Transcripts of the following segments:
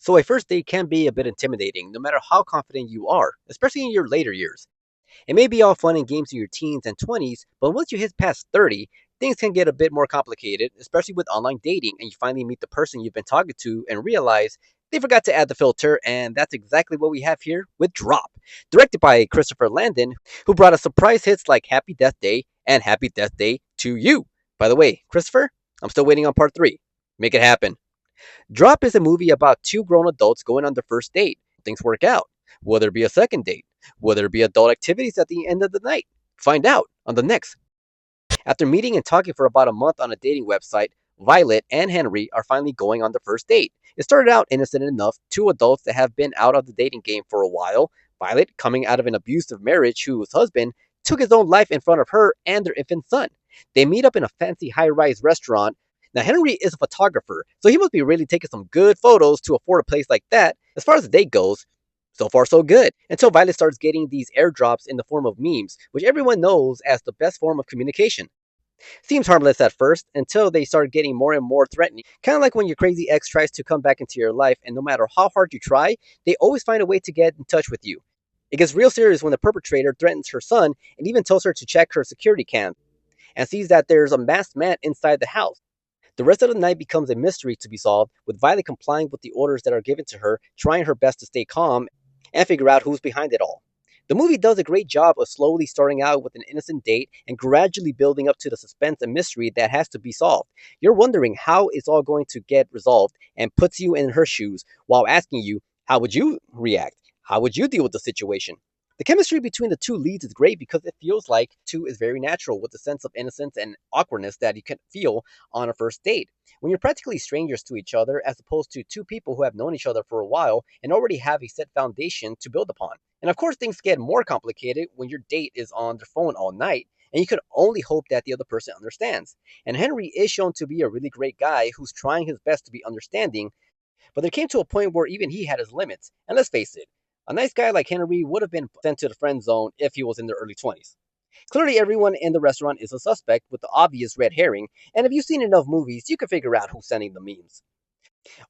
So a first date can be a bit intimidating, no matter how confident you are, especially in your later years. It may be all fun and games in your teens and 20s, but once you hit past 30, things can get a bit more complicated, especially with online dating, and you finally meet the person you've been talking to and realize they forgot to add the filter, and that's exactly what we have here with Drop, directed by Christopher Landon, who brought us surprise hits like Happy Death Day and Happy Death Day to You. By the way, Christopher, I'm still waiting on part 3. Make it happen. Drop is a movie about two grown adults going on their first date. Things work out. Will there be a second date? Will there be adult activities at the end of the night? Find out on the next. After meeting and talking for about a month on a dating website, Violet and Henry are finally going on their first date. It started out innocent enough, two adults that have been out of the dating game for a while. Violet, coming out of an abusive marriage, whose husband took his own life in front of her and their infant son. They meet up in a fancy high rise restaurant. Now, Henry is a photographer, so he must be really taking some good photos to afford a place like that. As far as the date goes, so far so good. Until Violet starts getting these airdrops in the form of memes, which everyone knows as the best form of communication. Seems harmless at first until they start getting more and more threatening. Kind of like when your crazy ex tries to come back into your life, and no matter how hard you try, they always find a way to get in touch with you. It gets real serious when the perpetrator threatens her son and even tells her to check her security cam and sees that there's a masked man inside the house. The rest of the night becomes a mystery to be solved, with Violet complying with the orders that are given to her, trying her best to stay calm and figure out who's behind it all. The movie does a great job of slowly starting out with an innocent date and gradually building up to the suspense and mystery that has to be solved. You're wondering how it's all going to get resolved and puts you in her shoes while asking you, how would you react? How would you deal with the situation? The chemistry between the two leads is great because it feels like two is very natural with the sense of innocence and awkwardness that you can feel on a first date. When you're practically strangers to each other, as opposed to two people who have known each other for a while and already have a set foundation to build upon. And of course, things get more complicated when your date is on their phone all night, and you can only hope that the other person understands. And Henry is shown to be a really great guy who's trying his best to be understanding, but there came to a point where even he had his limits. And let's face it, a nice guy like Henry would have been sent to the friend zone if he was in their early 20s. Clearly, everyone in the restaurant is a suspect with the obvious red herring, and if you've seen enough movies, you can figure out who's sending the memes.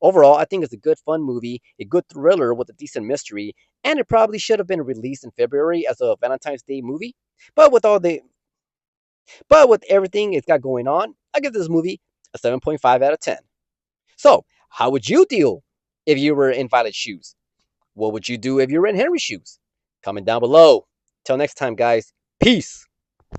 Overall, I think it's a good, fun movie, a good thriller with a decent mystery, and it probably should have been released in February as a Valentine's Day movie. But with all the, but with everything it's got going on, I give this movie a 7.5 out of 10. So, how would you deal if you were in Violet's shoes? What would you do if you were in Henry's shoes? Comment down below. Till next time, guys. Peace.